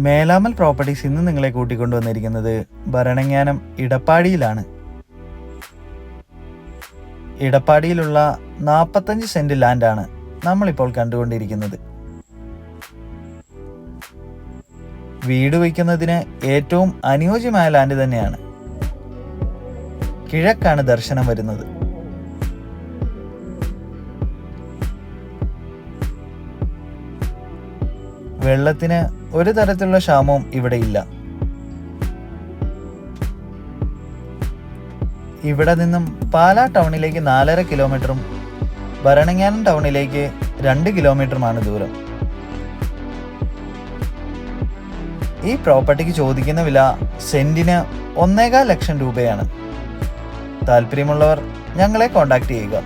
മേലാമൽ properties ഇന്ന് നിങ്ങളെ കൂട്ടിക്കൊണ്ടുവന്നിരിക്കുന്നത് Bharananganam ഇടപ്പാടിയിലാണ്. ഇടപ്പാടിയിലുള്ള 45 saint ലാൻഡാണ് നമ്മളിപ്പോൾ കണ്ടുകൊണ്ടിരിക്കുന്നത്. വീട് വയ്ക്കുന്നതിന് ഏറ്റവും അനുയോജ്യമായ ലാൻഡ് തന്നെയാണ്. കിഴക്കാണ് ദർശനം വരുന്നത്. വെള്ളത്തിന് ഒരു തരത്തിലുള്ള ക്ഷാമവും ഇവിടെ ഇല്ല. ഇവിടെ നിന്നും പാലാ ടൗണിലേക്ക് 4.5 കിലോമീറ്ററും ഭരണങ്ങാനം ടൗണിലേക്ക് 2 കിലോമീറ്ററുമാണ് ദൂരം. ഈ പ്രോപ്പർട്ടിക്ക് ചോദിക്കുന്ന വില സെന്റിന് 1.25 ലക്ഷം രൂപയാണ്. താല്പര്യമുള്ളവർ ഞങ്ങളെ കോൺടാക്ട് ചെയ്യുക.